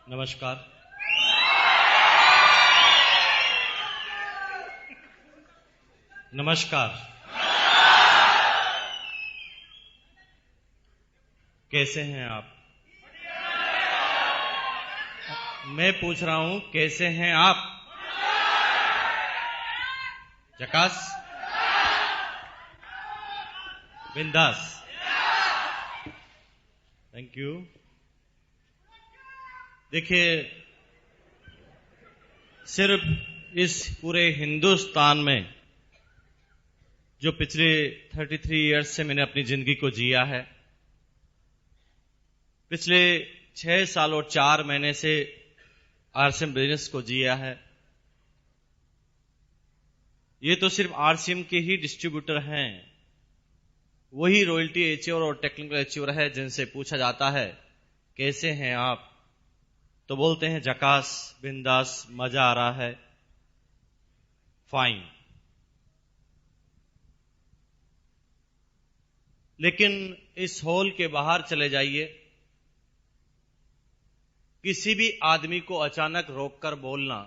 नमस्कार। नमस्कार। कैसे हैं आप? मैं पूछ रहा हूं कैसे हैं आप? झकास? बिंदास? Thank you. देखिए, सिर्फ इस पूरे हिंदुस्तान में जो पिछले 33 इयर्स से मैंने अपनी जिंदगी को जिया है, पिछले 6 साल और 4 महीने से आरसीएम बिजनेस को जिया है। ये तो सिर्फ आरसीएम के ही डिस्ट्रीब्यूटर हैं, वही रॉयल्टी एचीवर और टेक्निकल एचीवर है जिनसे पूछा जाता है कैसे हैं आप, तो बोलते हैं झकास, बिंदास, मजा आ रहा है, फाइन। लेकिन इस हॉल के बाहर चले जाइए, किसी भी आदमी को अचानक रोककर बोलना,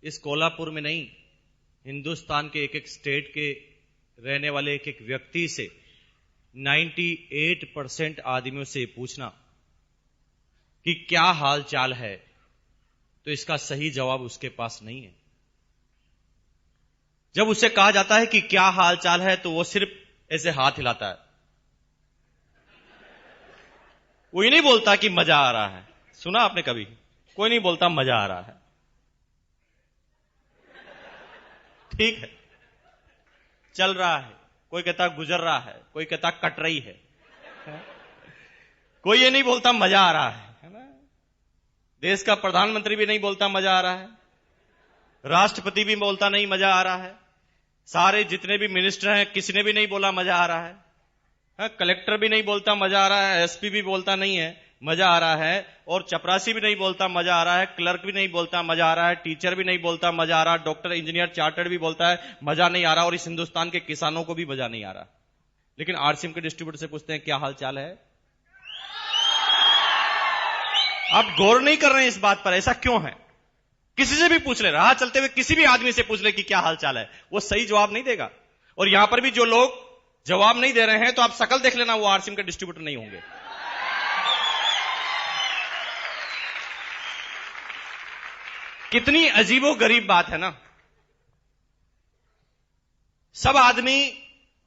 इस कोल्हापुर में नहीं, हिंदुस्तान के एक एक स्टेट के रहने वाले एक एक व्यक्ति से 98% आदमियों से पूछना कि क्या हाल चाल है, तो इसका सही जवाब उसके पास नहीं है। जब उसे कहा जाता है कि क्या हाल चाल है, तो वो सिर्फ ऐसे हाथ हिलाता है, वो ही नहीं बोलता कि मजा आ रहा है। सुना आपने कभी? कोई नहीं बोलता मजा आ रहा है। ठीक है, चल रहा है, कोई कहता गुजर रहा है, कोई कहता कट रही है, कोई ये नहीं बोलता मजा आ रहा है ना? देश का प्रधानमंत्री भी नहीं बोलता मजा आ रहा है, राष्ट्रपति भी बोलता नहीं मजा आ रहा है, सारे जितने भी मिनिस्टर हैं किसी ने भी नहीं बोला मजा आ रहा है, कलेक्टर भी नहीं बोलता मजा आ रहा है, एसपी भी बोलता नहीं है मजा आ रहा है, और चपरासी भी नहीं बोलता मजा आ रहा है, क्लर्क भी नहीं बोलता मजा आ रहा है, टीचर भी नहीं बोलता मजा आ रहा है, डॉक्टर, इंजीनियर, चार्टर्ड भी बोलता है मजा नहीं आ रहा, और इस हिंदुस्तान के किसानों को भी मजा नहीं आ रहा। लेकिन आरसीएम के डिस्ट्रीब्यूटर से पूछते हैं क्या हाल चाल है। आप गौर नहीं कर रहे हैं इस बात पर, ऐसा क्यों है? किसी से भी पूछ ले, राह चलते हुए किसी भी आदमी से पूछ ले कि क्या हाल चाल है, वो सही जवाब नहीं देगा। और यहां पर भी जो लोग जवाब नहीं दे रहे हैं, तो आप शकल देख लेना, वो आरसीएम के डिस्ट्रीब्यूटर नहीं होंगे। कितनी अजीबो गरीब बात है ना। सब आदमी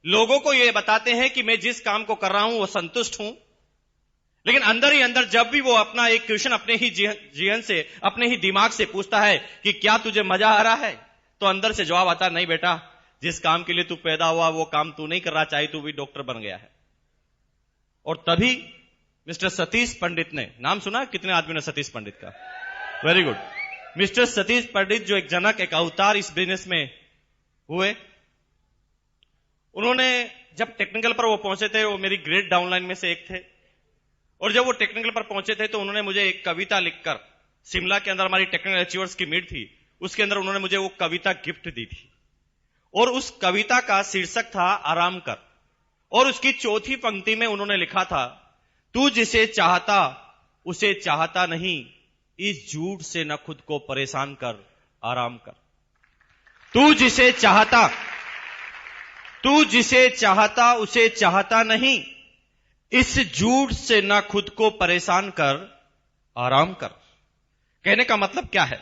लोगों को यह बताते हैं कि मैं जिस काम को कर रहा हूं वो संतुष्ट हूं, लेकिन अंदर ही अंदर जब भी वो अपना एक क्वेश्चन अपने ही जीवन से, अपने ही दिमाग से पूछता है कि क्या तुझे मजा आ रहा है, तो अंदर से जवाब आता है नहीं बेटा, जिस काम के लिए तू पैदा हुआ वो काम तू नहीं कर रहा, चाहे तू भी डॉक्टर बन गया है। और तभी मिस्टर सतीश पंडित ने, नाम सुना कितने आदमी ने सतीश पंडित का? Very good. मिस्टर सतीश पंडित जो एक जनक, एक अवतार इस बिजनेस में हुए, उन्होंने जब टेक्निकल पर वो पहुंचे थे, वो मेरी ग्रेट डाउनलाइन में से एक थे, और जब वो टेक्निकल पर पहुंचे थे तो उन्होंने मुझे एक कविता लिखकर, शिमला के अंदर हमारी टेक्निकल अचीवर्स की मीट थी, उसके अंदर उन्होंने मुझे वो कविता गिफ्ट दी थी, और उस कविता का शीर्षक था आराम कर, और उसकी चौथी पंक्ति में उन्होंने लिखा था, तू जिसे चाहता उसे चाहता नहीं, इस झूठ से न खुद को परेशान कर, आराम कर। तू जिसे चाहता उसे चाहता नहीं, इस झूठ से न खुद को परेशान कर, आराम कर। कहने का मतलब क्या है?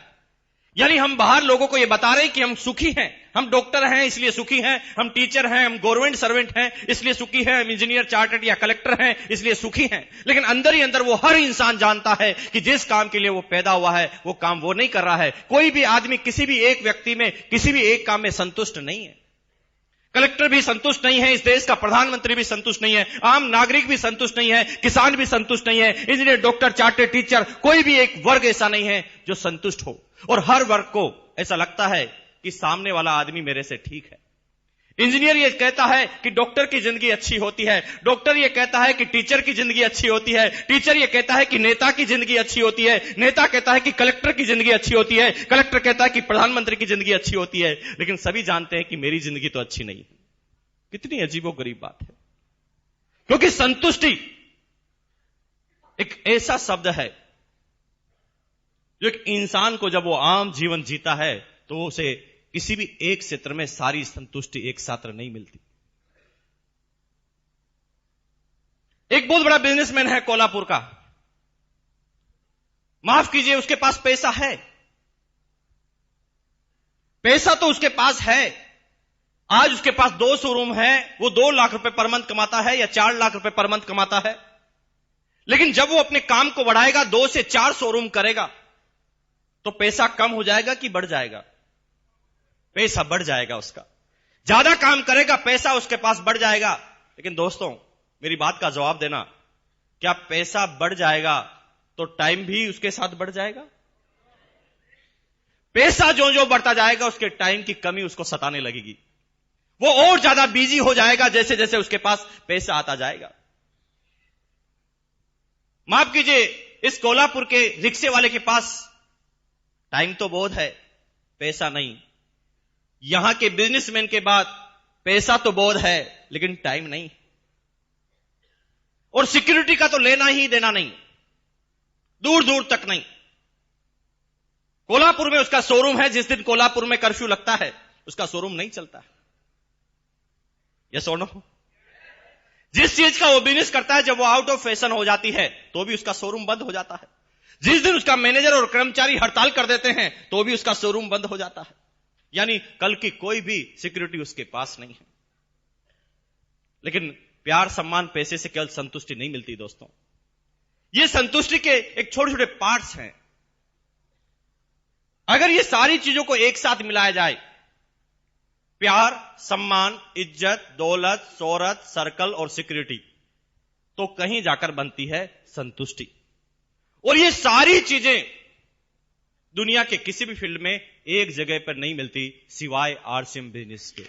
यानी हम बाहर लोगों को यह बता रहे हैं कि हम सुखी हैं, हम डॉक्टर हैं इसलिए सुखी हैं, हम टीचर हैं, हम गवर्नमेंट सर्वेंट हैं इसलिए सुखी हैं, हम इंजीनियर, चार्टर्ड या कलेक्टर हैं इसलिए सुखी हैं। लेकिन अंदर ही अंदर वो हर इंसान जानता है कि जिस काम के लिए वो पैदा हुआ है वो काम वो नहीं कर रहा है। कोई भी आदमी किसी भी एक व्यक्ति में, किसी भी एक काम में संतुष्ट नहीं है। कलेक्टर भी संतुष्ट नहीं है, इस देश का प्रधानमंत्री भी संतुष्ट नहीं है, आम नागरिक भी संतुष्ट नहीं है, किसान भी संतुष्ट नहीं है, इंजीनियर, डॉक्टर, चार्टर्ड, टीचर, कोई भी एक वर्ग ऐसा नहीं है जो संतुष्ट हो। और हर वर्ग को ऐसा लगता है कि सामने वाला आदमी मेरे से ठीक है। इंजीनियर ये कहता है कि डॉक्टर की जिंदगी अच्छी होती है, डॉक्टर ये कहता है कि टीचर की जिंदगी अच्छी होती है, टीचर ये कहता है कि नेता की जिंदगी अच्छी होती है, नेता कहता है कि कलेक्टर की जिंदगी अच्छी होती है, कलेक्टर कहता है कि प्रधानमंत्री की जिंदगी अच्छी होती है, लेकिन सभी जानते हैं कि मेरी जिंदगी तो अच्छी नहीं है। कितनी अजीबोगरीब बात है। क्योंकि संतुष्टि एक ऐसा शब्द है जो एक इंसान को जब वो आम जीवन जीता है तो उसे किसी भी एक क्षेत्र में सारी संतुष्टि एक साथ नहीं मिलती। एक बहुत बड़ा बिजनेसमैन है कोल्हापुर का, माफ कीजिए, उसके पास पैसा है, पैसा तो उसके पास है। आज उसके पास 2 शोरूम है, वो 2 लाख रुपए पर मंथ कमाता है या 4 लाख रुपए पर मंथ कमाता है। लेकिन जब वो अपने काम को बढ़ाएगा, 2 से 4 शोरूम करेगा, तो पैसा कम हो जाएगा कि बढ़ जाएगा? पैसा बढ़ जाएगा उसका। ज्यादा काम करेगा, पैसा उसके पास बढ़ जाएगा। लेकिन दोस्तों, मेरी बात का जवाब देना, क्या पैसा बढ़ जाएगा तो टाइम भी उसके साथ बढ़ जाएगा? पैसा जो जो बढ़ता जाएगा, उसके टाइम की कमी उसको सताने लगेगी। वो और ज्यादा बिजी हो जाएगा जैसे जैसे उसके पास पैसा आता जाएगा। माफ कीजिए, इस कोल्हापुर के रिक्शे वाले के पास टाइम तो बहुत है, पैसा नहीं। यहां के बिजनेसमैन के बाद पैसा तो बहुत है, लेकिन टाइम नहीं। और सिक्योरिटी का तो लेना ही देना नहीं, दूर दूर तक नहीं। कोल्हापुर में उसका शोरूम है, जिस दिन कोल्हापुर में कर्फ्यू लगता है उसका शोरूम नहीं चलता है। यस और नो? जिस चीज का वो बिजनेस करता है, जब वो आउट ऑफ फैशन हो जाती है तो भी उसका शोरूम बंद हो जाता है। जिस दिन उसका मैनेजर और कर्मचारी हड़ताल कर देते हैं तो भी उसका शोरूम बंद हो जाता है। यानी कल की कोई भी सिक्योरिटी उसके पास नहीं है। लेकिन प्यार, सम्मान, पैसे से केवल संतुष्टि नहीं मिलती दोस्तों। ये संतुष्टि के एक छोटे छोटे पार्ट्स हैं। अगर ये सारी चीजों को एक साथ मिलाया जाए, प्यार, सम्मान, इज्जत, दौलत, शोहरत, सर्कल और सिक्योरिटी, तो कहीं जाकर बनती है संतुष्टि। और ये सारी चीजें दुनिया के किसी भी फील्ड में एक जगह पर नहीं मिलती सिवाय आरसीएम बिजनेस के।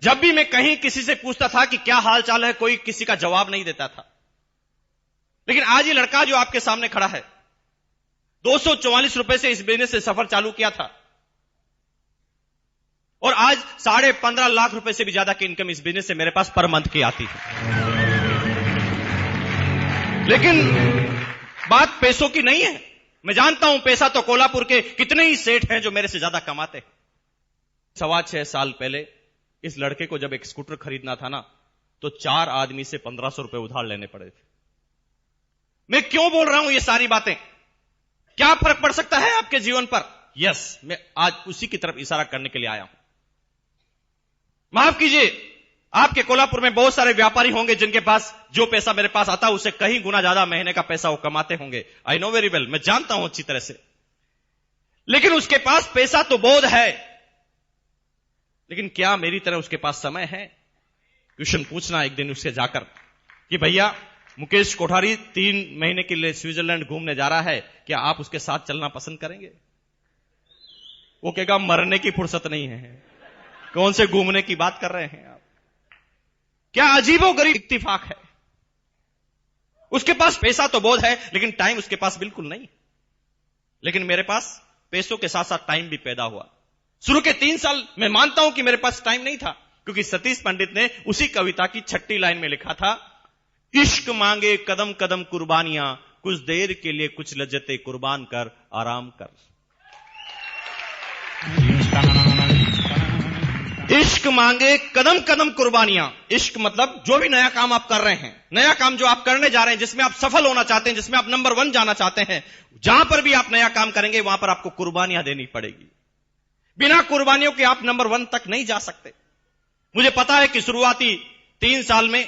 जब भी मैं कहीं किसी से पूछता था कि क्या हाल चाल है, कोई किसी का जवाब नहीं देता था। लेकिन आज ये लड़का जो आपके सामने खड़ा है, 244 रुपए से इस बिजनेस से सफर चालू किया था और आज 15.5 लाख रुपए से भी ज्यादा की इनकम इस बिजनेस से मेरे पास पर मंथ की आती है। लेकिन बात पैसों की नहीं है। मैं जानता हूं पैसा तो कोल्हापुर के कितने ही सेठ हैं जो मेरे से ज्यादा कमाते हैं। 6.25 साल पहले इस लड़के को जब एक स्कूटर खरीदना था ना, तो 4 आदमी से 1500 रुपए उधार लेने पड़े थे। मैं क्यों बोल रहा हूं ये सारी बातें? क्या फर्क पड़ सकता है आपके जीवन पर? यस, मैं आज उसी की तरफ इशारा करने के लिए आया हूं। माफ कीजिए, आपके कोल्हापुर में बहुत सारे व्यापारी होंगे जिनके पास जो पैसा मेरे पास आता है उससे कहीं गुना ज्यादा महीने का पैसा वो कमाते होंगे। आई नो वेरी वेल, मैं जानता हूं अच्छी तरह से। लेकिन उसके पास पैसा तो बहुत है, लेकिन क्या मेरी तरह उसके पास समय है? क्वेश्चन पूछना एक दिन उससे जाकर कि भैया, मुकेश कोठारी 3 महीने के लिए स्विट्जरलैंड घूमने जा रहा है, क्या आप उसके साथ चलना पसंद करेंगे? वो कहेगा मरने की फुर्सत नहीं है, कौन से घूमने की बात कर रहे हैं आप? क्या अजीबोगरीब इत्तिफाक है। उसके पास पैसा तो बहुत है, लेकिन टाइम उसके पास बिल्कुल नहीं। लेकिन मेरे पास पैसों के साथ साथ टाइम भी पैदा हुआ। शुरू के 3 साल मैं मानता हूं कि मेरे पास टाइम नहीं था, क्योंकि सतीश पंडित ने उसी कविता की 6ठी लाइन में लिखा था, इश्क मांगे कदम कदम कुर्बानियां, कुछ देर के लिए कुछ लज्जतें कुर्बान कर आराम कर। इश्क मांगे कदम कदम कुर्बानियां। इश्क मतलब जो भी नया काम आप कर रहे हैं, नया काम जो आप करने जा रहे हैं, जिसमें आप सफल होना चाहते हैं, जिसमें आप नंबर 1 जाना चाहते हैं, जहां पर भी आप नया काम करेंगे वहां पर आपको कुर्बानियां देनी पड़ेगी। बिना कुर्बानियों के आप नंबर 1 तक नहीं जा सकते। मुझे पता है कि शुरुआती 3 साल में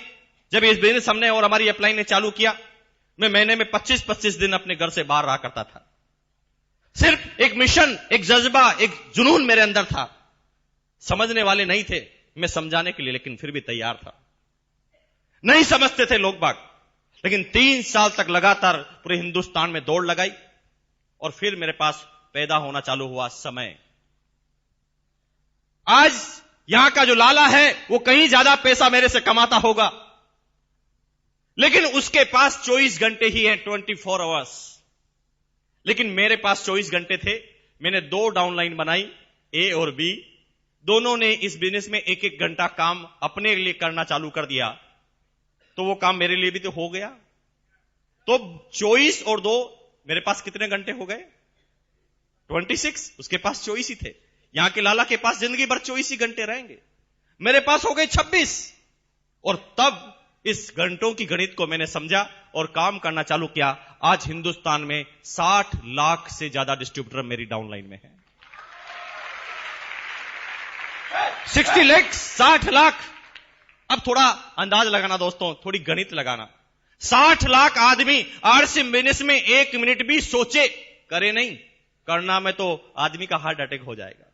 जब इस बिजनेस हमने और हमारी अपलाइन ने चालू किया, मैं महीने में 25-25 दिन अपने घर से बाहर रहा करता था। सिर्फ एक मिशन, एक जज्बा, एक जुनून मेरे अंदर था। समझने वाले नहीं थे मैं समझाने के लिए, लेकिन फिर भी तैयार था। नहीं समझते थे लोग बाग, लेकिन 3 साल तक लगातार पूरे हिंदुस्तान में दौड़ लगाई और फिर मेरे पास पैदा होना चालू हुआ समय। आज यहां का जो लाला है वो कहीं ज्यादा पैसा मेरे से कमाता होगा, लेकिन उसके पास 24 घंटे ही हैं, 24 आवर्स। लेकिन मेरे पास 24 घंटे थे। मैंने 2 डाउनलाइन बनाई, ए और बी। दोनों ने इस बिजनेस में 1-1 घंटा काम अपने लिए करना चालू कर दिया। तो वो काम मेरे लिए भी तो हो गया। तो 24 और 2 मेरे पास कितने घंटे हो गए? 26। उसके पास 24 ही थे। यहां के लाला के पास जिंदगी भर 24 ही घंटे रहेंगे, मेरे पास हो गए 26। और तब इस घंटों की गणित को मैंने समझा और काम करना चालू किया। आज हिंदुस्तान में 60 लाख से ज्यादा डिस्ट्रीब्यूटर मेरी डाउनलाइन में है। 60 लाख, 60 लाख। अब थोड़ा अंदाज लगाना दोस्तों, थोड़ी गणित लगाना। 60 लाख आदमी आरसीएम बिजनेस में 1 मिनट भी सोचे, करे नहीं। करना में तो आदमी का हार्ट अटैक हो जाएगा।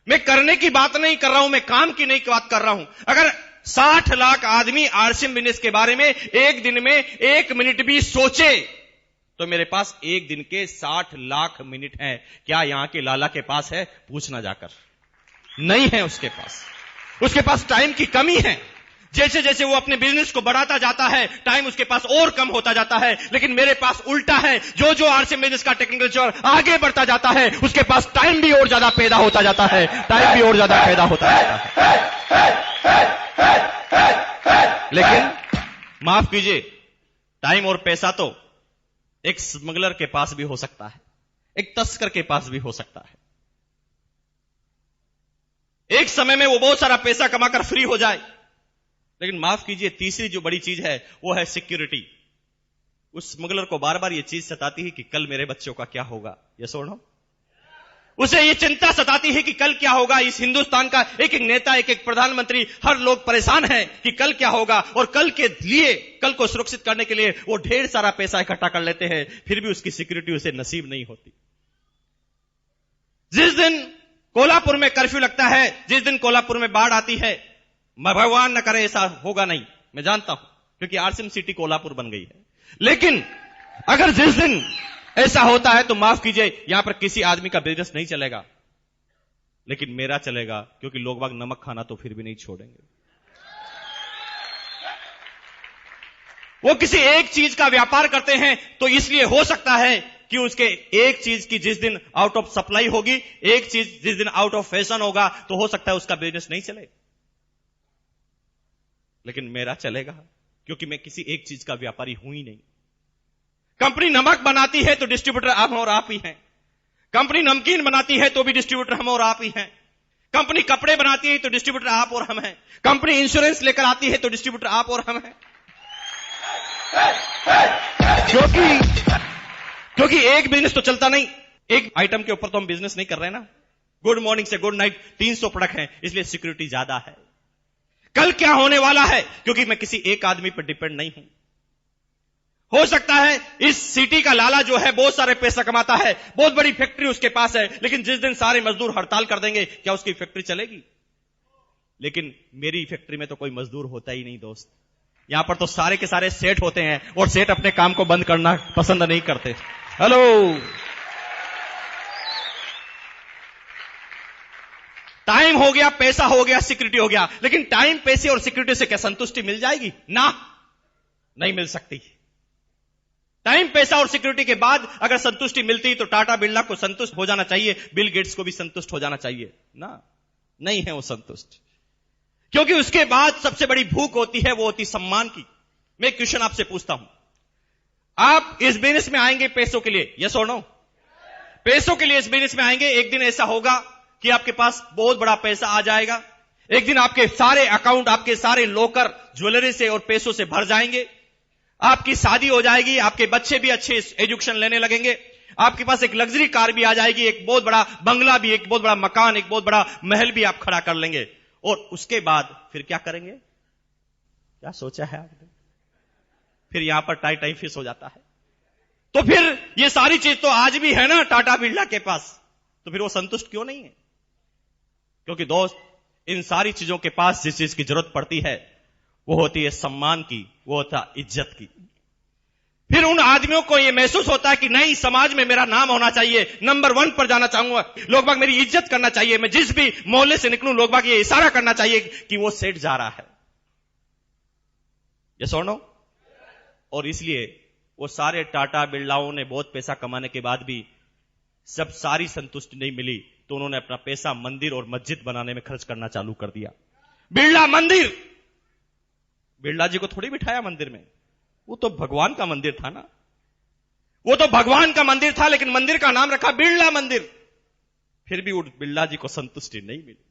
मैं करने की बात नहीं कर रहा हूं, मैं काम की नहीं बात कर रहा हूं। अगर 60 लाख आदमी आरसीएम बिजनेस के बारे में एक दिन में 1 मिनट भी सोचे तो मेरे पास एक दिन के 60 लाख मिनट हैं। क्या यहां के लाला के पास है? पूछना जाकर। नहीं है उसके पास। उसके पास टाइम की कमी है। जैसे जैसे वो अपने बिजनेस को बढ़ाता जाता है, टाइम उसके पास और कम होता जाता है। लेकिन मेरे पास उल्टा है। जो जो आरसीएम बिजनेस का टेक्निकल जोर आगे बढ़ता जाता है, उसके पास टाइम भी और ज्यादा पैदा होता जाता है। टाइम भी और ज्यादा पैदा होता जाता है। लेकिन माफ कीजिए, टाइम और पैसा तो एक स्मगलर के पास भी हो सकता है, एक तस्कर के पास भी हो सकता है। एक समय में वो बहुत सारा पैसा कमाकर फ्री हो जाए। लेकिन माफ कीजिए, तीसरी जो बड़ी चीज है वो है सिक्योरिटी। उस स्मगलर को बार बार ये चीज सताती है कि कल मेरे बच्चों का क्या होगा। ये सुनो, उसे ये चिंता सताती है कि कल क्या होगा। इस हिंदुस्तान का एक एक नेता, एक एक प्रधानमंत्री, हर लोग परेशान है कि कल क्या होगा। और कल के लिए, कल को सुरक्षित करने के लिए वो ढेर सारा पैसा इकट्ठा कर लेते हैं, फिर भी उसकी सिक्योरिटी उसे नसीब नहीं होती। जिस दिन कोल्हापुर में कर्फ्यू लगता है, जिस दिन कोल्हापुर में बाढ़ आती है, भगवान न करे ऐसा होगा नहीं, मैं जानता हूं, क्योंकि आरसीएम सिटी कोल्हापुर बन गई है। लेकिन अगर जिस दिन ऐसा होता है तो माफ कीजिए, यहां पर किसी आदमी का बिजनेस नहीं चलेगा, लेकिन मेरा चलेगा, क्योंकि लोग बाग नमक खाना तो फिर भी नहीं छोड़ेंगे। वो किसी एक चीज का व्यापार करते हैं तो इसलिए हो सकता है कि उसके एक चीज की जिस दिन आउट ऑफ सप्लाई होगी, एक चीज जिस दिन आउट ऑफ फैशन होगा, तो हो सकता है उसका बिजनेस नहीं चले। लेकिन मेरा चलेगा, क्योंकि मैं किसी एक चीज का व्यापारी हूं ही नहीं। कंपनी नमक बनाती है तो डिस्ट्रीब्यूटर हम और आप ही हैं। कंपनी नमकीन बनाती है तो भी डिस्ट्रीब्यूटर हम और आप ही हैं। कंपनी कपड़े बनाती है तो डिस्ट्रीब्यूटर आप और हम हैं। कंपनी इंश्योरेंस लेकर आती है तो डिस्ट्रीब्यूटर आप और हम हैं। क्योंकि एक बिजनेस तो चलता नहीं, एक आइटम के ऊपर तो हम बिजनेस नहीं कर रहे ना। गुड मॉर्निंग से गुड नाइट 300 प्रोडक्ट हैं, इसलिए सिक्योरिटी ज्यादा है। कल क्या होने वाला है, क्योंकि मैं किसी एक आदमी पर डिपेंड नहीं हूं। हो सकता है इस सिटी का लाला जो है बहुत सारे पैसा कमाता है, बहुत बड़ी फैक्ट्री उसके पास है, लेकिन जिस दिन सारे मजदूर हड़ताल कर देंगे, क्या उसकी फैक्ट्री चलेगी? लेकिन मेरी फैक्ट्री में तो कोई मजदूर होता ही नहीं दोस्त। यहां पर तो सारे के सारे सेठ होते हैं, और सेठ अपने काम को बंद करना पसंद नहीं करते। हेलो, टाइम हो गया, पैसा हो गया, सिक्योरिटी हो गया, लेकिन टाइम, पैसे और सिक्योरिटी से क्या संतुष्टि मिल जाएगी? ना, नहीं मिल सकती। टाइम, पैसा और सिक्योरिटी के बाद अगर संतुष्टि मिलती तो टाटा बिरला को संतुष्ट हो जाना चाहिए, बिल गेट्स को भी संतुष्ट हो जाना चाहिए ना। नहीं है वो संतुष्ट, क्योंकि उसके बाद सबसे बड़ी भूख होती है, वो होती सम्मान की। मैं एक क्वेश्चन आपसे पूछता हूं, आप इस बिजनेस में आएंगे पैसों के लिए? यस और नो? पैसों के लिए इस बिजनेस में आएंगे। एक दिन ऐसा होगा कि आपके पास बहुत बड़ा पैसा आ जाएगा। एक दिन आपके सारे अकाउंट, आपके सारे लॉकर ज्वेलरी से और पैसों से भर जाएंगे। आपकी शादी हो जाएगी, आपके बच्चे भी अच्छे एजुकेशन लेने लगेंगे, आपके पास एक लग्जरी कार भी आ जाएगी, एक बहुत बड़ा बंगला भी, एक बहुत बड़ा मकान, एक बहुत बड़ा महल भी आप खड़ा कर लेंगे। और उसके बाद फिर क्या करेंगे? क्या सोचा है आपने? फिर यहां पर टाई फिश हो जाता है। तो फिर ये सारी चीज तो आज भी है ना टाटा बिरला के पास, तो फिर वो संतुष्ट क्यों नहीं है? क्योंकि दोस्त, इन सारी चीजों के पास जिस चीज की जरूरत पड़ती है वो होती है सम्मान की, वो होता है इज्जत की। फिर उन आदमियों को यह महसूस होता है कि नहीं, समाज में मेरा नाम होना चाहिए, नंबर 1 पर जाना चाहूंगा, लोग बाग मेरी इज्जत करना चाहिए, मैं जिस भी मोहल्ले से निकलूं लोग बाग ये इशारा करना चाहिए कि वो सेठ जा रहा है। ये सुनो, और इसलिए वो सारे टाटा बिरलाओं ने बहुत पैसा कमाने के बाद भी जब सारी संतुष्टि नहीं मिली तो उन्होंने अपना पैसा मंदिर और मस्जिद बनाने में खर्च करना चालू कर दिया। बिरला मंदिर, बिरला जी को थोड़ी बिठाया मंदिर में, वो तो भगवान का मंदिर था ना, वो तो भगवान का मंदिर था, लेकिन मंदिर का नाम रखा बिरला मंदिर। फिर भी बिरला जी को संतुष्टि नहीं मिली।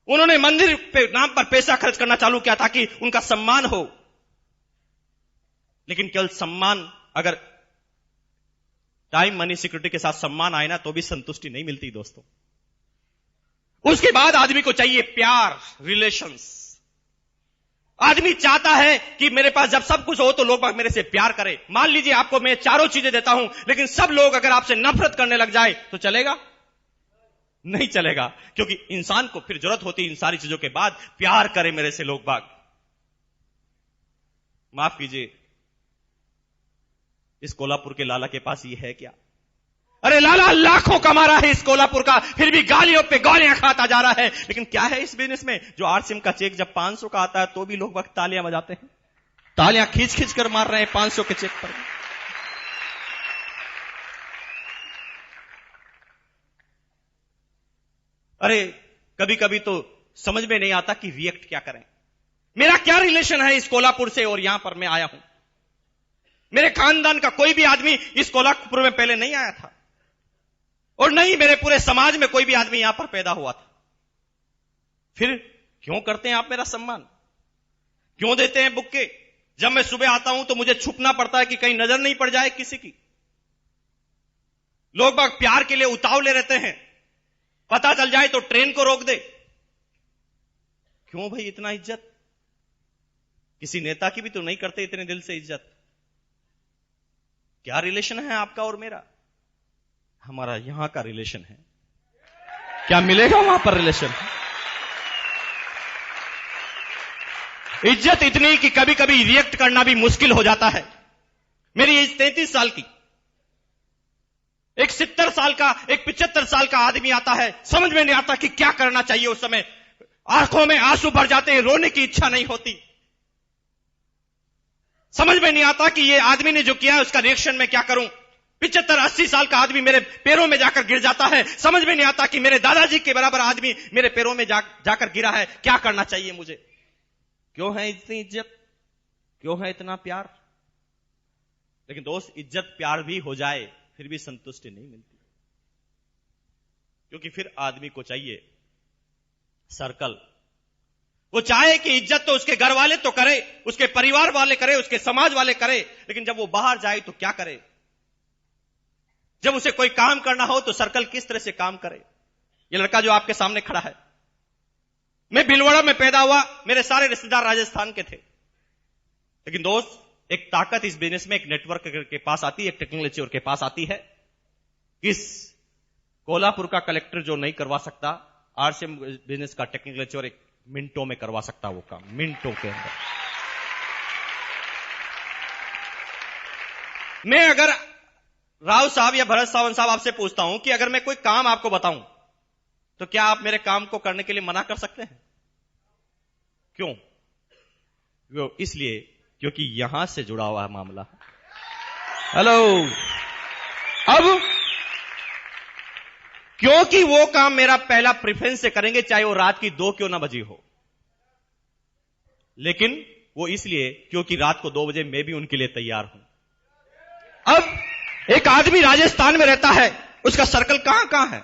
उन्होंने मंदिर पे नाम पर पैसा खर्च करना चालू किया ताकि उनका सम्मान हो, लेकिन केवल सम्मान, अगर टाइम मनी सिक्योरिटी के साथ सम्मान आए ना तो भी संतुष्टि नहीं मिलती दोस्तों। उसके बाद आदमी को चाहिए प्यार, रिलेशंस। आदमी चाहता है कि मेरे पास जब सब कुछ हो तो लोग मेरे से प्यार करें। मान लीजिए आपको मैं चारों चीजें देता हूं, लेकिन सब लोग अगर आपसे नफरत करने लग जाए तो चलेगा? नहीं चलेगा, क्योंकि इंसान को फिर जरूरत होती है इन सारी चीजों के बाद प्यार करें मेरे से लोग बाग। माफ कीजिए, इस कोल्हापुर के लाला के पास ये है क्या? अरे लाला लाखों कमा रहा है इस कोल्हापुर का, फिर भी गालियों पे गालियां खाता जा रहा है। लेकिन क्या है इस बिजनेस में? जो आरसीएम का चेक जब 500 का आता है तो भी लोग वक्त तालियां बजाते हैं, तालियां खींच खींच कर मार रहे हैं 500 के चेक पर। अरे कभी कभी तो समझ में नहीं आता कि रिएक्ट क्या करें। मेरा क्या रिलेशन है इस कोल्हापुर से और यहां पर मैं आया हूं? मेरे खानदान का कोई भी आदमी इस कोल्हापुर में पहले नहीं आया था, और नहीं मेरे पूरे समाज में कोई भी आदमी यहां पर पैदा हुआ था। फिर क्यों करते हैं आप मेरा सम्मान? क्यों देते हैं बुक्के? जब मैं सुबह आता हूं तो मुझे छुपना पड़ता है कि कहीं नजर नहीं पड़ जाए किसी की। लोग बाग प्यार के लिए उतावले रहते हैं, पता चल जाए तो ट्रेन को रोक दे। क्यों भाई इतना इज्जत? किसी नेता की भी तो नहीं करते इतने दिल से इज्जत। क्या रिलेशन है आपका और मेरा? हमारा यहां का रिलेशन है, क्या मिलेगा वहां पर रिलेशन? इज्जत इतनी कि कभी कभी रिएक्ट करना भी मुश्किल हो जाता है। मेरी एज 33 साल की, एक 70 साल का, एक 75 साल का आदमी आता है, समझ में नहीं आता कि क्या करना चाहिए। उस समय आंखों में आंसू भर जाते हैं, रोने की इच्छा नहीं होती। समझ में नहीं आता कि ये आदमी ने जो किया है उसका रिएक्शन मैं क्या करूं। 75-80 साल का आदमी मेरे पैरों में जाकर गिर जाता है, समझ में नहीं आता कि मेरे दादाजी के बराबर आदमी मेरे पैरों में जाकर गिरा है, क्या करना चाहिए मुझे? क्यों है इतनी इज्जत? क्यों है इतना प्यार? लेकिन दोस्त, इज्जत प्यार भी हो जाए फिर भी संतुष्टि नहीं मिलती, क्योंकि फिर आदमी को चाहिए सर्कल। वो चाहे कि इज्जत तो उसके घर वाले तो करे, उसके परिवार वाले करे, उसके समाज वाले करे, लेकिन जब वो बाहर जाए तो क्या करे? जब उसे कोई काम करना हो तो सर्कल किस तरह से काम करे? ये लड़का जो आपके सामने खड़ा है, मैं भीलवाड़ा में पैदा हुआ, मेरे सारे रिश्तेदार राजस्थान के थे। लेकिन दोस्त, एक ताकत इस बिजनेस में एक नेटवर्क के पास आती है, एक टेक्नोलॉजी के पास आती है। इस कोल्हापुर का कलेक्टर जो नहीं करवा सकता, आरसीएम बिजनेस का टेक्नोलॉजी और एक मिनटों में करवा सकता वो काम, मिनटों के अंदर। मैं अगर राव साहब या भरत सावंत साहब आपसे पूछता हूं कि अगर मैं कोई काम आपको बताऊं तो क्या आप मेरे काम को करने के लिए मना कर सकते हैं? क्यों? इसलिए क्योंकि यहां से जुड़ा हुआ है मामला। हेलो, अब क्योंकि वो काम मेरा पहला प्रेफरेंस से करेंगे, चाहे वो रात की 2 क्यों ना बजी हो, लेकिन वो इसलिए क्योंकि रात को 2 बजे मैं भी उनके लिए तैयार हूं। अब एक आदमी राजस्थान में रहता है, उसका सर्कल कहां कहां है?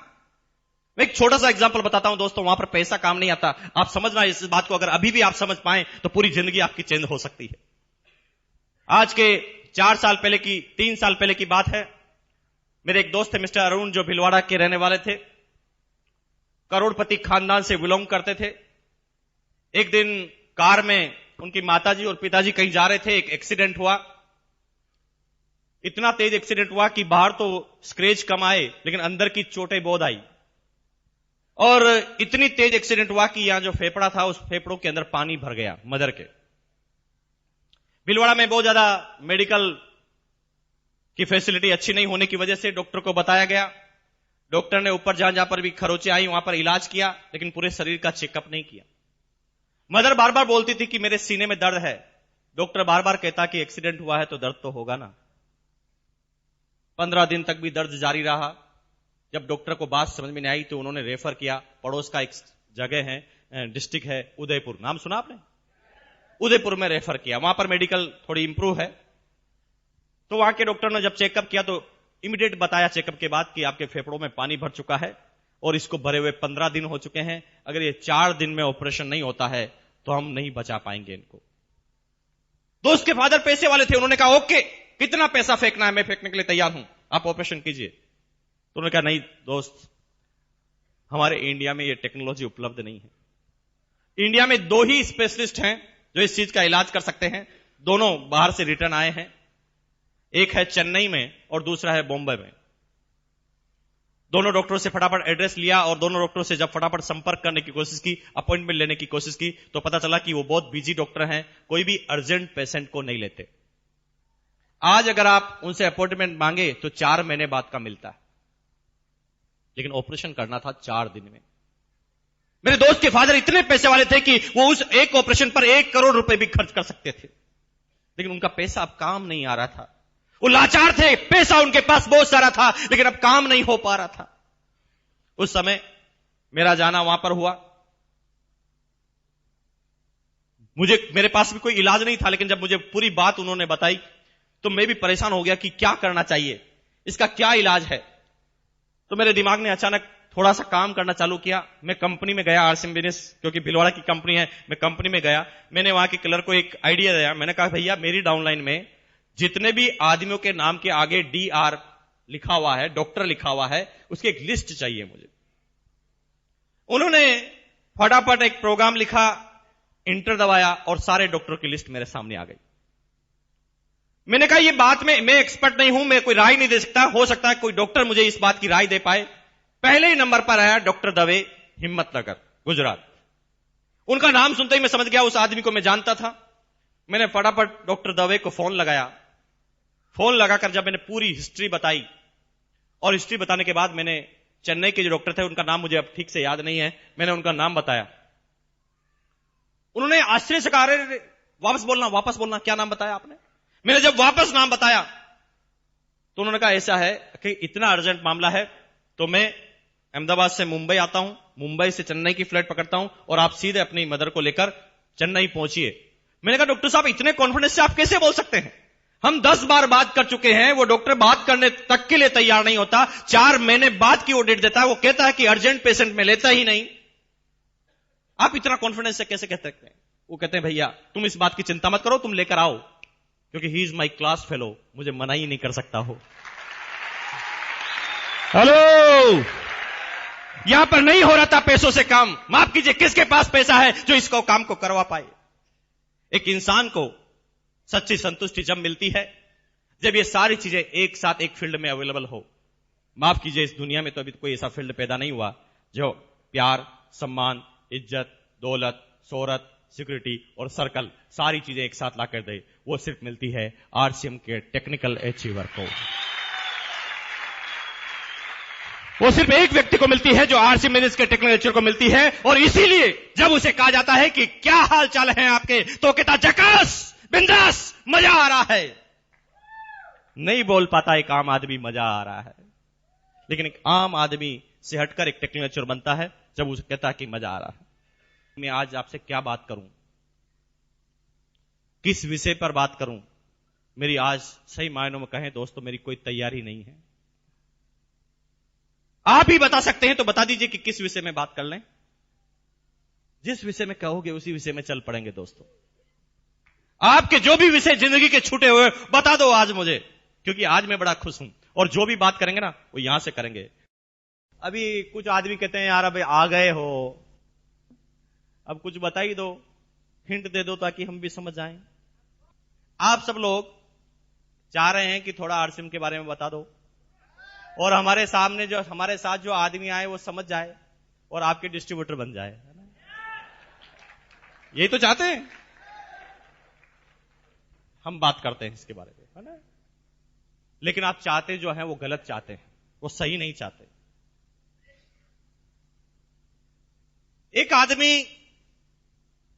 मैं एक छोटा सा एग्जांपल बताता हूं दोस्तों, वहां पर पैसा काम नहीं आता। आप समझना इस बात को, अगर अभी भी आप समझ पाए तो पूरी जिंदगी आपकी चेंज हो सकती है। आज के 4 साल पहले की, 3 साल पहले की बात है। मेरे एक दोस्त थे मिस्टर अरुण, जो भीलवाड़ा के रहने वाले थे, करोड़पति खानदान से बिलोंग करते थे। एक दिन कार में उनकी माताजी और पिताजी कहीं जा रहे थे, एक एक्सीडेंट हुआ। इतना तेज एक्सीडेंट हुआ कि बाहर तो स्क्रैच कम आए, लेकिन अंदर की चोटें बहुत आई। और इतनी तेज एक्सीडेंट हुआ कि यहां जो फेफड़ा था, उस फेफड़ों के अंदर पानी भर गया मदर के। भीलवाड़ा में बहुत ज्यादा मेडिकल की फैसिलिटी अच्छी नहीं होने की वजह से डॉक्टर को बताया गया। डॉक्टर ने ऊपर जहां पर भी खरोचे आई वहां पर इलाज किया, लेकिन पूरे शरीर का चेकअप नहीं किया। मदर बार बार बोलती थी कि मेरे सीने में दर्द है। डॉक्टर बार बार कहता कि एक्सीडेंट हुआ है तो दर्द तो होगा ना। 15 दिन तक भी दर्द जारी रहा। जब डॉक्टर को बात समझ में नहीं आई तो उन्होंने रेफर किया। पड़ोस का एक जगह है, डिस्ट्रिक्ट है उदयपुर, नाम सुना आपने? उदयपुर में रेफर किया। वहां पर मेडिकल थोड़ी इंप्रूव है। तो वहां के डॉक्टर ने जब चेकअप किया तो इमीडिएट बताया चेकअप के बाद कि आपके फेफड़ों में पानी भर चुका है और इसको भरे हुए 15 दिन हो चुके हैं। अगर ये 4 दिन में ऑपरेशन नहीं होता है तो हम नहीं बचा पाएंगे इनको। दोस्त के फादर पैसे वाले थे, उन्होंने कहा ओके, कितना पैसा फेंकना है, मैं फेंकने के लिए तैयार हूं, आप ऑपरेशन कीजिए। तो उन्होंने कहा नहीं दोस्त, हमारे इंडिया में ये टेक्नोलॉजी उपलब्ध नहीं है। इंडिया में 2 ही स्पेशलिस्ट हैं जो इस चीज का इलाज कर सकते हैं। दोनों बाहर से रिटर्न आए हैं, एक है चेन्नई में और दूसरा है बॉम्बे में। दोनों डॉक्टरों से फटाफट एड्रेस लिया और दोनों डॉक्टरों से जब फटाफट संपर्क करने की कोशिश की, अपॉइंटमेंट लेने की कोशिश की, तो पता चला कि वो बहुत बिजी डॉक्टर हैं, कोई भी अर्जेंट पेशेंट को नहीं लेते। आज अगर आप उनसे अपॉइंटमेंट मांगे तो 4 महीने बाद का मिलता है, लेकिन ऑपरेशन करना था 4 दिन में। मेरे दोस्त के फादर इतने पैसे वाले थे कि वो उस एक ऑपरेशन पर 1 करोड़ रुपए भी खर्च कर सकते थे, लेकिन उनका पैसा अब काम नहीं आ रहा था। वो लाचार थे, पैसा उनके पास बहुत सारा था लेकिन अब काम नहीं हो पा रहा था। उस समय मेरा जाना वहां पर हुआ। मेरे पास भी कोई इलाज नहीं था, लेकिन जब मुझे पूरी बात उन्होंने बताई तो मैं भी परेशान हो गया कि क्या करना चाहिए, इसका क्या इलाज है। तो मेरे दिमाग ने अचानक थोड़ा सा काम करना चालू किया। मैं कंपनी में गया, आरसीएम बिजनेस, क्योंकि भिलवाड़ा की कंपनी है, मैं कंपनी में गया। मैंने वहां के क्लर्क को एक आइडिया दिया। मैंने कहा भैया मेरी डाउनलाइन में जितने भी आदमियों के नाम के आगे DR लिखा हुआ है, डॉक्टर लिखा हुआ है, उसकी एक लिस्ट चाहिए मुझे। उन्होंने फटाफट एक प्रोग्राम लिखा, इंटर दबाया और सारे डॉक्टरों की लिस्ट मेरे सामने आ गई। मैंने कहा ये बात में मैं एक्सपर्ट नहीं हूं, मैं कोई राय नहीं दे सकता, हो सकता है कोई डॉक्टर मुझे इस बात की राय दे पाए। पहले ही नंबर पर आया डॉक्टर दवे, हिम्मतनगर, गुजरात। उनका नाम सुनते ही मैं समझ गया उस आदमी को मैं जानता था। मैंने फटाफट डॉक्टर दवे को फोन लगाया। फोन लगाकर जब मैंने पूरी हिस्ट्री बताई, और हिस्ट्री बताने के बाद मैंने चेन्नई के जो डॉक्टर थे, उनका नाम मुझे अब ठीक से याद नहीं है, मैंने उनका नाम बताया। उन्होंने आश्चर्य से कहा अरे वापस बोलना, क्या नाम बताया आपने? मैंने जब वापस नाम बताया तो उन्होंने कहा ऐसा है कि इतना अर्जेंट मामला है तो मैं अहमदाबाद से मुंबई आता हूं, मुंबई से चेन्नई की फ्लाइट पकड़ता हूं और आप सीधे अपनी मदर को लेकर चेन्नई पहुंचिए। मैंने कहा डॉक्टर साहब इतने कॉन्फिडेंस से आप कैसे बोल सकते हैं? हम 10 बार बात कर चुके हैं, वो डॉक्टर बात करने तक के लिए तैयार नहीं होता। 4 महीने बाद की वो डेट देता है, वो कहता है कि अर्जेंट पेशेंट में लेता ही नहीं। आप इतना कॉन्फिडेंस से कैसे कह सकते हैं? वो कहते हैं भैया तुम इस बात की चिंता मत करो, तुम लेकर आओ, क्योंकि he is my class fellow, मुझे मना ही नहीं कर सकता हो। हेलो, यहां पर नहीं हो रहा था पैसों से काम। माफ कीजिए, किसके पास पैसा है जो इसको काम को करवा पाए? एक इंसान को सच्ची संतुष्टि जब मिलती है जब ये सारी चीजें एक साथ एक फील्ड में अवेलेबल हो। माफ कीजिए, इस दुनिया में तो अभी कोई ऐसा फील्ड पैदा नहीं हुआ जो प्यार, सम्मान, इज्जत, दौलत, शोहरत, सिक्योरिटी और सर्कल सारी चीजें एक साथ लाकर दे। वो सिर्फ मिलती है आरसीएम के टेक्निकल अचीवर को। वो सिर्फ एक व्यक्ति को मिलती है जो आरसीएम बिजनेस के टेक्निकल अचीवर को मिलती है। और इसीलिए जब उसे कहा जाता है कि क्या हाल चाल है आपके, तो कहता जकास, बिंदास, मजा आ रहा है। नहीं बोल पाता एक आम आदमी मजा आ रहा है, लेकिन एक आम आदमी से हटकर एक टेक्निकल अचीवर बनता है जब उसे कहता है कि मजा आ रहा है। मैं आज आपसे क्या बात करूं, किस विषय पर बात करूं, मेरी आज सही मायनों में कहें दोस्तों मेरी कोई तैयारी नहीं है। आप ही बता सकते हैं तो बता दीजिए कि किस विषय में बात कर लें। जिस विषय में कहोगे उसी विषय में चल पड़ेंगे दोस्तों। आपके जो भी विषय जिंदगी के छूटे हुए बता दो आज मुझे, क्योंकि आज मैं बड़ा खुश हूं और जो भी बात करेंगे ना वो यहां से करेंगे। अभी कुछ आदमी कहते हैं यार अब आ गए हो, अब कुछ बता ही दो, हिंट दे दो ताकि हम भी समझ जाएं। आप सब लोग चाह रहे हैं कि थोड़ा आरसीएम के बारे में बता दो और हमारे साथ जो आदमी आए वो समझ जाए और आपके डिस्ट्रीब्यूटर बन जाए, है ना? यही तो चाहते हैं। हम बात करते हैं इसके बारे में, है ना? लेकिन आप चाहते जो है वो गलत चाहते हैं, वो सही नहीं चाहते। एक आदमी,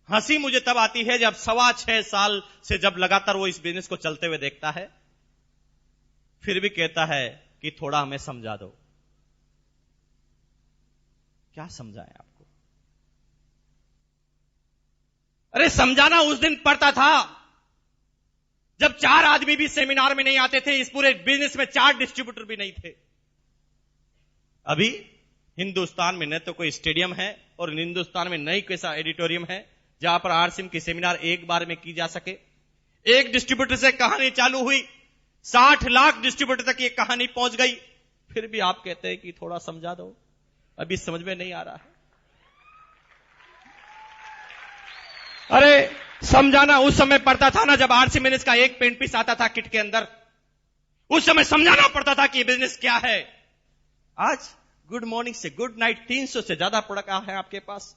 हंसी मुझे तब आती है जब 6.25 साल से जब लगातार वो इस बिजनेस को चलते हुए देखता है, फिर भी कहता है कि थोड़ा हमें समझा दो। क्या समझाएं आपको? अरे समझाना उस दिन पड़ता था जब 4 आदमी भी सेमिनार में नहीं आते थे, इस पूरे बिजनेस में 4 डिस्ट्रीब्यूटर भी नहीं थे। अभी हिंदुस्तान में न तो कोई स्टेडियम है और हिंदुस्तान में नई कैसा एडिटोरियम है जहां पर आरसीएम की सेमिनार एक बार में की जा सके। एक डिस्ट्रीब्यूटर से कहानी चालू हुई, 60 लाख डिस्ट्रीब्यूटर तक ये कहानी पहुंच गई, फिर भी आप कहते हैं कि थोड़ा समझा दो, अभी समझ में नहीं आ रहा है। अरे समझाना उस समय पड़ता था ना जब आरसी बिजनेस का एक पेंट पीस आता था किट के अंदर, उस समय समझाना पड़ता था कि बिजनेस क्या है। आज गुड मॉर्निंग से गुड नाइट 300 से ज्यादा प्रोडक्ट है आपके पास,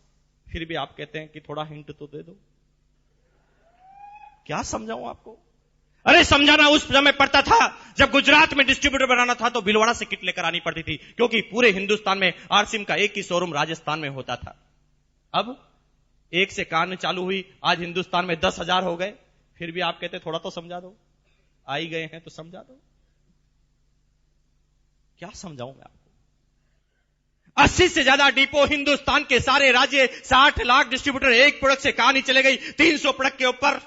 फिर भी आप कहते हैं कि थोड़ा हिंट तो दे दो। क्या समझाऊं आपको? अरे समझाना उस समय पड़ता था जब गुजरात में डिस्ट्रीब्यूटर बनाना था तो भिलवाड़ा से किट लेकर आनी पड़ती थी, क्योंकि पूरे हिंदुस्तान में आरसीएम का एक ही शोरूम राजस्थान में होता था। अब एक से कहानी चालू हुई, आज हिंदुस्तान में 10,000 हो गए, फिर भी आप कहते थोड़ा तो समझा दो, आ ही गए हैं तो समझा दो। क्या समझाऊं मैं आपको? 80 से ज्यादा डिपो हिंदुस्तान के सारे राज्य, 60 लाख डिस्ट्रीब्यूटर, एक प्रोडक्ट से कहानी चले गई 300 प्रोडक्ट के ऊपर।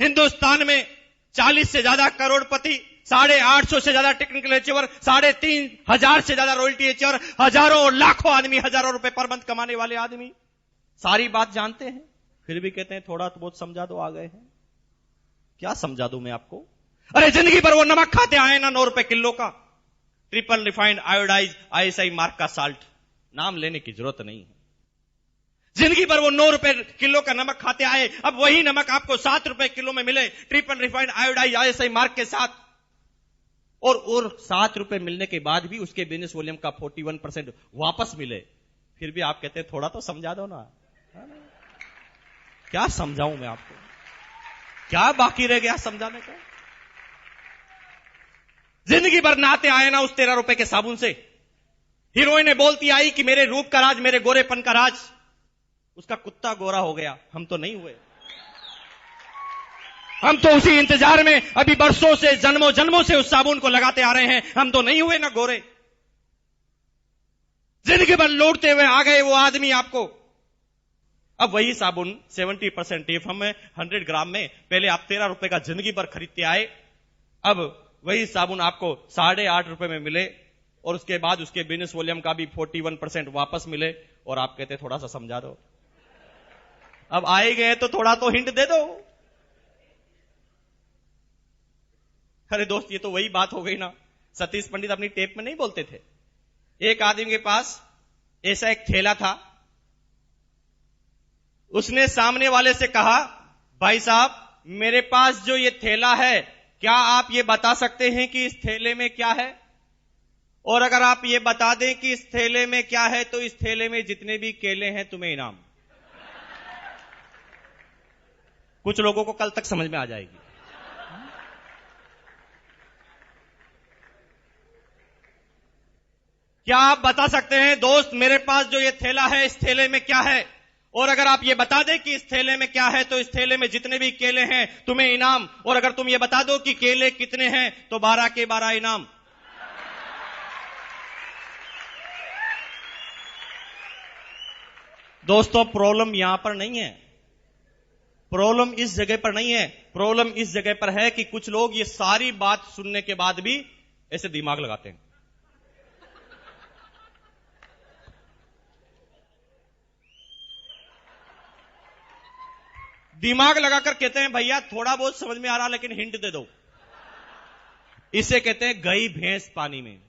हिंदुस्तान में 40 से ज्यादा करोड़पति, 850 से ज्यादा टेक्निकल अचीवर, 3,500 से ज्यादा रॉयल्टी अचीवर, हजारों लाखों आदमी, हजारों रुपए पर मंथ कमाने वाले आदमी, सारी बात जानते हैं, फिर भी कहते हैं थोड़ा तो बहुत समझा दो, आ गए हैं। क्या समझा दूं मैं आपको? अरे जिंदगी भर वो नमक खाते आए ना 9 रुपए किलो का, triple refined iodise ISI mark का साल्ट, नाम लेने की जरूरत नहीं है। जिंदगी भर वो 9 रुपए किलो का नमक खाते आए, अब वही नमक आपको 7 रुपए किलो में मिले triple refined iodise ISI mark के साथ, और 7 रुपए मिलने के बाद भी उसके बिजनेस वॉल्यूम का 41% वापस मिले, फिर भी आप कहते हैं थोड़ा तो समझा दो ना। क्या समझाऊं मैं आपको? क्या बाकी रह गया समझाने का? जिंदगी भर नहाते आए ना उस 13 रुपए के साबुन से, हीरोइन बोलती आई कि मेरे रूप का राज, मेरे गोरेपन का राज, उसका कुत्ता गोरा हो गया, हम तो नहीं हुए। हम तो उसी इंतजार में अभी बरसों से, जन्मों जन्मों से उस साबुन को लगाते आ रहे हैं, हम तो नहीं हुए ना गोरे। जिंदगी भर लौटते हुए आ गए वो आदमी आपको। अब वही साबुन 70% टीएफएम में 100 ग्राम में, पहले आप 13 रुपए का जिंदगी भर खरीदते आए, अब वही साबुन आपको 8.5 रुपए में मिले, और उसके बाद उसके बिजनेस वॉल्यूम का भी 41% वापस मिले, और आप कहते थोड़ा सा समझा दो। अब आए गए तो थोड़ा तो हिंट दे दो। अरे दोस्त, ये तो वही बात हो गई ना, सतीश पंडित अपनी टेप में नहीं बोलते थे, एक आदमी के पास ऐसा एक थैला था, उसने सामने वाले से कहा, भाई साहब मेरे पास जो ये थैला है, क्या आप ये बता सकते हैं कि इस थैले में क्या है? और अगर आप ये बता दें कि इस थैले में क्या है तो इस थैले में जितने भी केले हैं तुम्हें इनाम। कुछ लोगों को कल तक समझ में आ जाएगी। क्या आप बता सकते हैं दोस्त, मेरे पास जो ये थैला है इस थैले में क्या है? और अगर आप ये बता दें कि इस थैले में क्या है तो इस थैले में जितने भी केले हैं तुम्हें इनाम, और अगर तुम ये बता दो कि केले कितने हैं तो 12 के 12 इनाम। दोस्तों प्रॉब्लम यहां पर नहीं है, प्रॉब्लम इस जगह पर नहीं है, प्रॉब्लम इस जगह पर है कि कुछ लोग ये सारी बात सुनने के बाद भी ऐसे दिमाग लगाते हैं। दिमाग लगाकर कहते हैं भैया थोड़ा बहुत समझ में आ रहा लेकिन हिंट दे दो। इसे कहते हैं गई भैंस पानी में।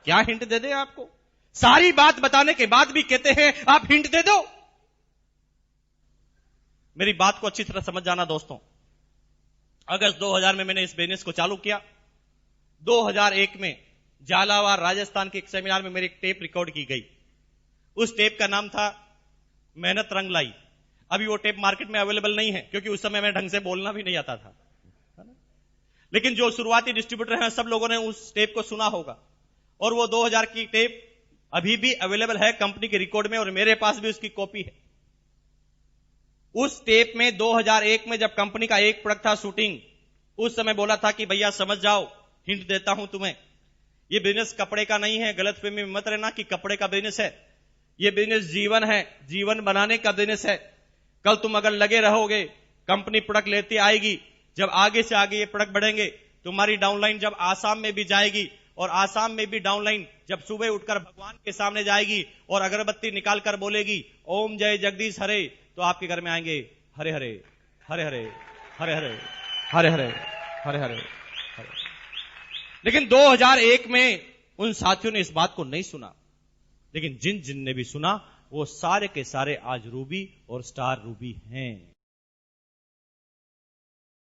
क्या हिंट दे दे आपको? सारी बात बताने के बाद भी कहते हैं आप हिंट दे दो। मेरी बात को अच्छी तरह समझ जाना दोस्तों। अगस्त 2000 में मैंने इस बिजनेस को चालू किया। 2001 में झालावाड़ राजस्थान के एक सेमिनार में मेरी एक टेप रिकॉर्ड की गई। उस टेप का नाम था मेहनत रंग लाई। अभी वो टेप मार्केट में अवेलेबल नहीं है क्योंकि उस समय मैं ढंग से बोलना भी नहीं आता था, लेकिन जो शुरुआती डिस्ट्रीब्यूटर हैं सब लोगों ने उस टेप को सुना होगा। और वो 2000 की टेप अभी भी अवेलेबल है कंपनी के रिकॉर्ड में और मेरे पास भी उसकी कॉपी है। उस टेप में 2001 में जब कंपनी का एक प्रोडक्ट था शूटिंग, उस समय बोला था कि भैया समझ जाओ, हिंट देता हूं तुम्हें, ये बिजनेस कपड़े का नहीं है, गलतफहमी में मत रहना कि कपड़े का बिजनेस है। ये बिजनेस जीवन है, जीवन बनाने का बिजनेस है। कल तुम अगर लगे रहोगे, कंपनी प्रोडक्ट लेती आएगी, जब आगे से आगे ये प्रोडक्ट बढ़ेंगे, तुम्हारी डाउनलाइन जब आसाम में भी जाएगी और आसाम में भी डाउनलाइन जब सुबह उठकर भगवान के सामने जाएगी और अगरबत्ती निकालकर बोलेगी ओम जय जगदीश हरे, तो आपके घर में आएंगे हरे हरे हरे हरे हरे हरे हरे हरे हरे हरे हरे। लेकिन 2001 में उन साथियों ने इस बात को नहीं सुना, लेकिन जिन जिन ने भी सुना वो सारे के सारे आज रूबी और स्टार रूबी हैं।